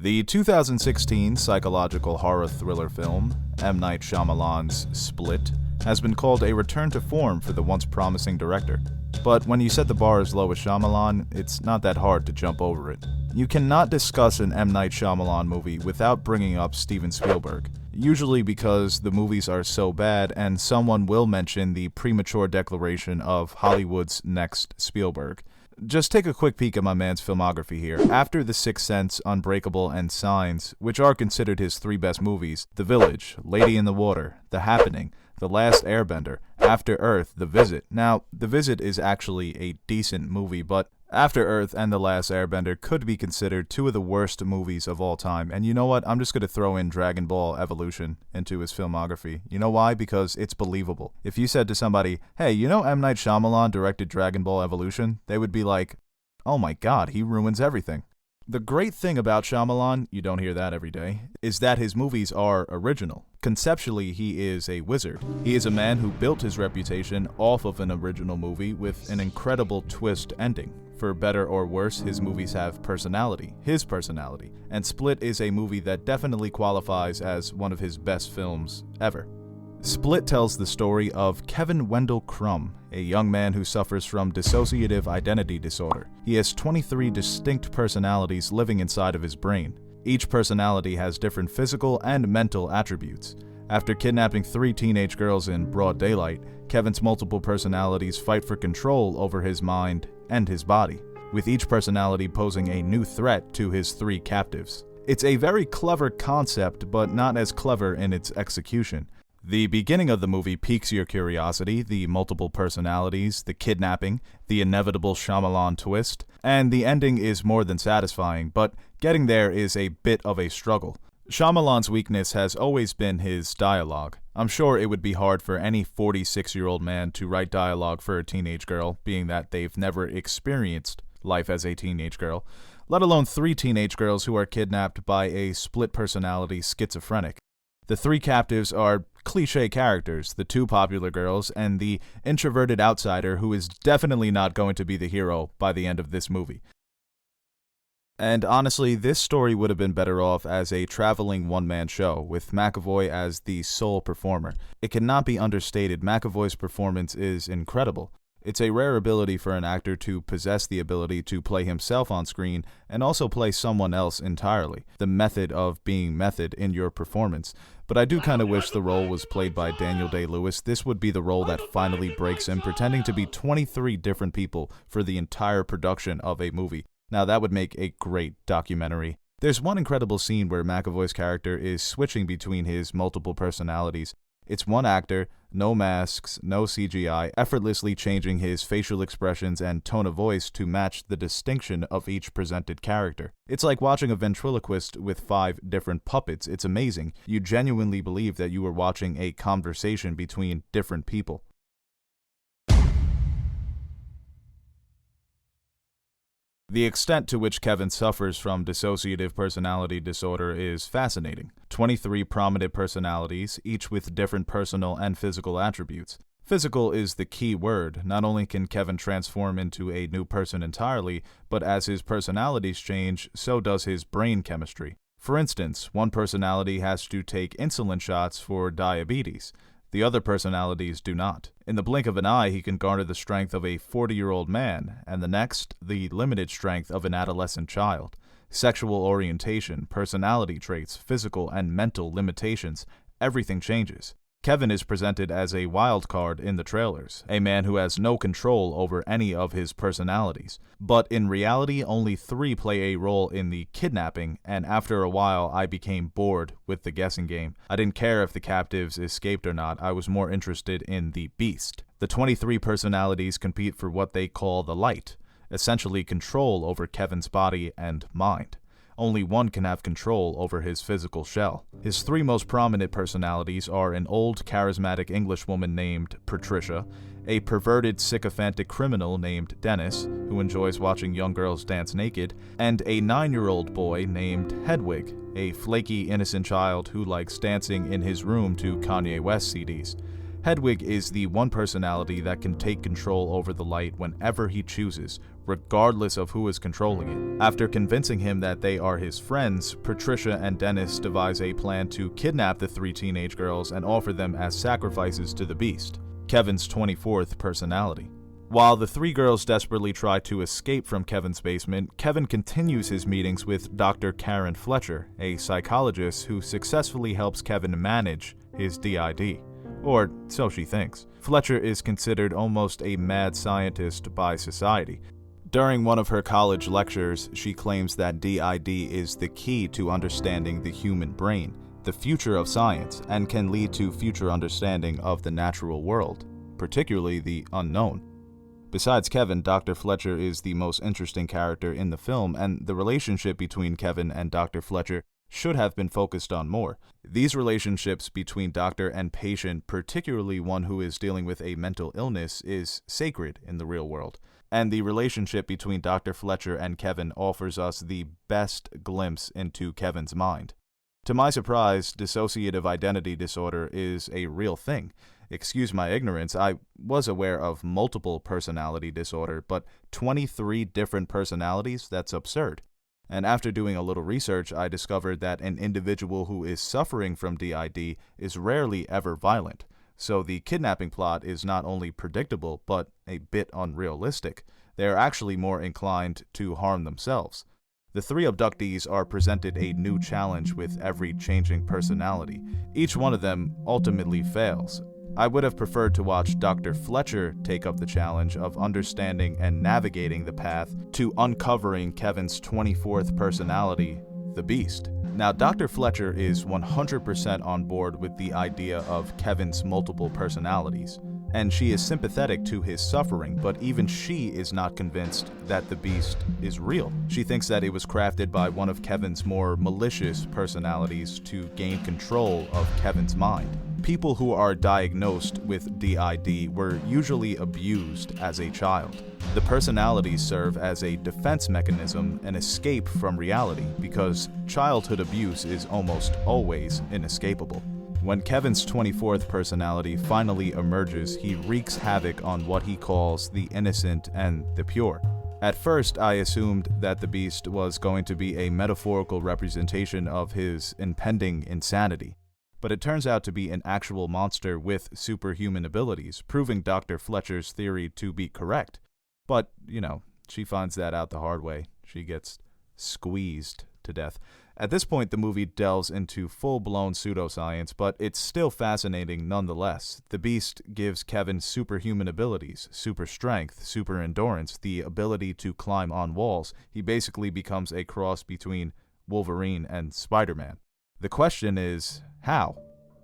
The 2016 psychological horror thriller film, M. Night Shyamalan's Split, has been called a return to form for the once promising director. But when you set the bar as low as Shyamalan, it's not that hard to jump over it. You cannot discuss an M. Night Shyamalan movie without bringing up Steven Spielberg, usually because the movies are so bad and someone will mention the premature declaration of Hollywood's next Spielberg. Just take a quick peek at my man's filmography here. After The Sixth Sense, Unbreakable, and Signs, which are considered his three best movies, The Village, Lady in the Water, The Happening, The Last Airbender, After Earth, The Visit. Now, The Visit is actually a decent movie, but After Earth and The Last Airbender could be considered two of the worst movies of all time. And you know what? I'm just going to throw in Dragon Ball Evolution into his filmography. You know why? Because it's believable. If you said to somebody, hey, you know M. Night Shyamalan directed Dragon Ball Evolution? They would be like, oh my god, he ruins everything. The great thing about Shyamalan, you don't hear that every day, is that his movies are original. Conceptually, he is a wizard. He is a man who built his reputation off of an original movie with an incredible twist ending. For better or worse, his movies have personality, his personality, and Split is a movie that definitely qualifies as one of his best films ever. Split tells the story of Kevin Wendell Crumb, a young man who suffers from dissociative identity disorder. He has 23 distinct personalities living inside of his brain. Each personality has different physical and mental attributes. After kidnapping 3 teenage girls in broad daylight, Kevin's multiple personalities fight for control over his mind and his body, with each personality posing a new threat to his 3 captives. It's a very clever concept, but not as clever in its execution. The beginning of the movie piques your curiosity, the multiple personalities, the kidnapping, the inevitable Shyamalan twist, and the ending is more than satisfying, but getting there is a bit of a struggle. Shyamalan's weakness has always been his dialogue. I'm sure it would be hard for any 46-year-old man to write dialogue for a teenage girl, being that they've never experienced life as a teenage girl, let alone 3 teenage girls who are kidnapped by a split-personality schizophrenic. The 3 captives are cliché characters, the 2 popular girls, and the introverted outsider who is definitely not going to be the hero by the end of this movie. And honestly, this story would have been better off as a traveling one-man show, with McAvoy as the sole performer. It cannot be understated, McAvoy's performance is incredible. It's a rare ability for an actor to possess the ability to play himself on screen and also play someone else entirely. The method of being method in your performance. But I do kind of wish the role was played by Daniel Day-Lewis. This would be the role that finally breaks him, pretending to be 23 different people for the entire production of a movie. Now that would make a great documentary. There's one incredible scene where McAvoy's character is switching between his multiple personalities. It's one actor, no masks, no CGI, effortlessly changing his facial expressions and tone of voice to match the distinction of each presented character. It's like watching a ventriloquist with 5 different puppets. It's amazing. You genuinely believe that you are watching a conversation between different people. The extent to which Kevin suffers from dissociative personality disorder is fascinating. 23 prominent personalities, each with different personal and physical attributes. Physical is the key word. Not only can Kevin transform into a new person entirely, but as his personalities change, so does his brain chemistry. For instance, one personality has to take insulin shots for diabetes. The other personalities do not. In the blink of an eye, he can garner the strength of a 40-year-old man, and the next, the limited strength of an adolescent child. Sexual orientation, personality traits, physical and mental limitations, everything changes. Kevin is presented as a wild card in the trailers, a man who has no control over any of his personalities. But in reality, only 3 play a role in the kidnapping, and after a while I became bored with the guessing game. I didn't care if the captives escaped or not, I was more interested in the beast. The 23 personalities compete for what they call the light, essentially control over Kevin's body and mind. Only one can have control over his physical shell. His 3 most prominent personalities are an old, charismatic Englishwoman named Patricia, a perverted, sycophantic criminal named Dennis, who enjoys watching young girls dance naked, and a 9-year-old boy named Hedwig, a flaky, innocent child who likes dancing in his room to Kanye West CDs. Hedwig is the one personality that can take control over the light whenever he chooses, regardless of who is controlling it. After convincing him that they are his friends, Patricia and Dennis devise a plan to kidnap the 3 teenage girls and offer them as sacrifices to the Beast, Kevin's 24th personality. While the 3 girls desperately try to escape from Kevin's basement, Kevin continues his meetings with Dr. Karen Fletcher, a psychologist who successfully helps Kevin manage his DID. Or so she thinks. Fletcher is considered almost a mad scientist by society. During one of her college lectures, she claims that DID is the key to understanding the human brain, the future of science, and can lead to future understanding of the natural world, particularly the unknown. Besides Kevin, Dr. Fletcher is the most interesting character in the film, and the relationship between Kevin and Dr. Fletcher should have been focused on more. These relationships between doctor and patient, particularly one who is dealing with a mental illness, is sacred in the real world. And the relationship between Dr. Fletcher and Kevin offers us the best glimpse into Kevin's mind. To my surprise, dissociative identity disorder is a real thing. Excuse my ignorance, I was aware of multiple personality disorder, but 23 different personalities? That's absurd. And after doing a little research, I discovered that an individual who is suffering from DID is rarely ever violent. So the kidnapping plot is not only predictable, but a bit unrealistic. They are actually more inclined to harm themselves. The 3 abductees are presented a new challenge with every changing personality. Each one of them ultimately fails. I would have preferred to watch Dr. Fletcher take up the challenge of understanding and navigating the path to uncovering Kevin's 24th personality, the Beast. Now, Dr. Fletcher is 100% on board with the idea of Kevin's multiple personalities, and she is sympathetic to his suffering, but even she is not convinced that the Beast is real. She thinks that it was crafted by one of Kevin's more malicious personalities to gain control of Kevin's mind. People who are diagnosed with DID were usually abused as a child. The personalities serve as a defense mechanism, an escape from reality, because childhood abuse is almost always inescapable. When Kevin's 24th personality finally emerges, he wreaks havoc on what he calls the innocent and the pure. At first, I assumed that the Beast was going to be a metaphorical representation of his impending insanity. But it turns out to be an actual monster with superhuman abilities, proving Dr. Fletcher's theory to be correct. But, she finds that out the hard way. She gets squeezed to death. At this point, the movie delves into full-blown pseudoscience, but it's still fascinating nonetheless. The Beast gives Kevin superhuman abilities, super strength, super endurance, the ability to climb on walls. He basically becomes a cross between Wolverine and Spider-Man. The question is, how?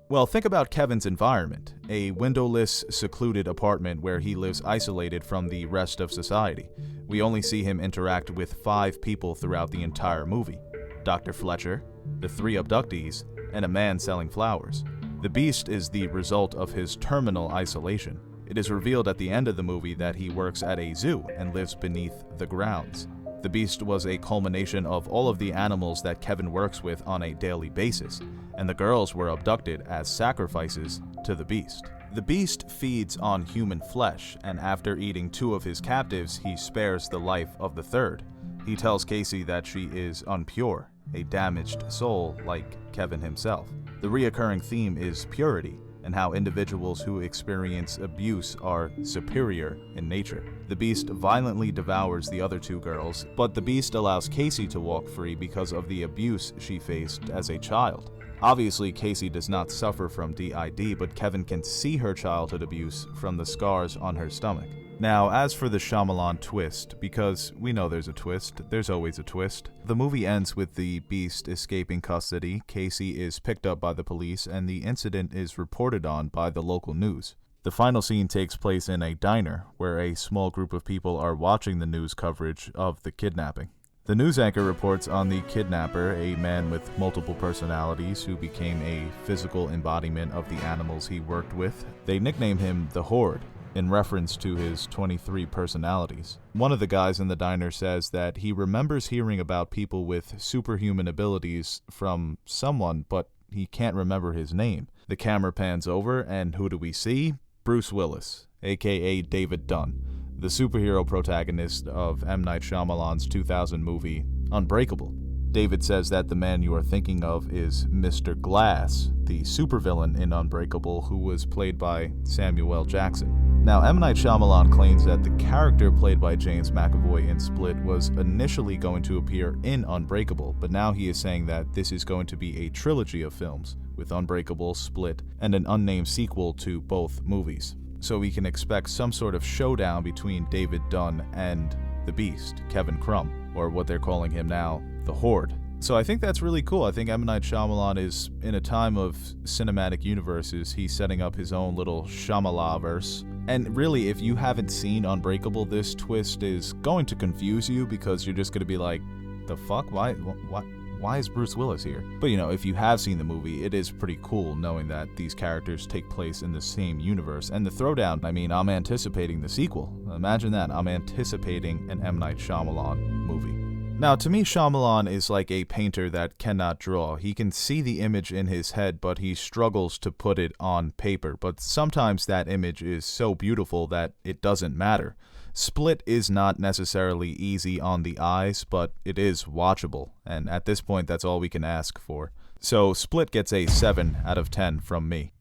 Well, think about Kevin's environment, a windowless, secluded apartment where he lives isolated from the rest of society. We only see him interact with 5 people throughout the entire movie: Dr. Fletcher, the 3 abductees, and a man selling flowers. The Beast is the result of his terminal isolation. It is revealed at the end of the movie that he works at a zoo and lives beneath the grounds. The Beast was a culmination of all of the animals that Kevin works with on a daily basis, and the girls were abducted as sacrifices to the Beast. The Beast feeds on human flesh, and after eating 2 of his captives, he spares the life of the 3rd. He tells Casey that she is unpure, a damaged soul like Kevin himself. The reoccurring theme is purity, and how individuals who experience abuse are superior in nature. The Beast violently devours the other 2 girls, but the Beast allows Casey to walk free because of the abuse she faced as a child. Obviously, Casey does not suffer from DID, but Kevin can see her childhood abuse from the scars on her stomach. Now, as for the Shyamalan twist, because we know there's a twist, there's always a twist. The movie ends with the Beast escaping custody, Casey is picked up by the police, and the incident is reported on by the local news. The final scene takes place in a diner, where a small group of people are watching the news coverage of the kidnapping. The news anchor reports on the kidnapper, a man with multiple personalities who became a physical embodiment of the animals he worked with. They nickname him the Horde, in reference to his 23 personalities. One of the guys in the diner says that he remembers hearing about people with superhuman abilities from someone, but he can't remember his name. The camera pans over, and who do we see? Bruce Willis, aka David Dunn. the superhero protagonist of M. Night Shyamalan's 2000 movie, Unbreakable. David says that the man you are thinking of is Mr. Glass, the supervillain in Unbreakable, who was played by Samuel L. Jackson. Now, M. Night Shyamalan claims that the character played by James McAvoy in Split was initially going to appear in Unbreakable, but now he is saying that this is going to be a trilogy of films, with Unbreakable, Split, and an unnamed sequel to both movies. So we can expect some sort of showdown between David Dunn and the Beast, Kevin Crumb, or what they're calling him now, the Horde. So I think that's really cool. I think M. Night Shyamalan is, in a time of cinematic universes, he's setting up his own little Shyamalaverse. And really, if you haven't seen Unbreakable, this twist is going to confuse you because you're just going to be like, the fuck? Why is Bruce Willis here? But if you have seen the movie, it is pretty cool knowing that these characters take place in the same universe. And the throwdown, I'm anticipating the sequel. Imagine that. I'm anticipating an M. Night Shyamalan movie. Now, to me, Shyamalan is like a painter that cannot draw. He can see the image in his head, but he struggles to put it on paper. But sometimes that image is so beautiful that it doesn't matter. Split is not necessarily easy on the eyes, but it is watchable, and at this point, that's all we can ask for. So Split gets a 7 out of 10 from me.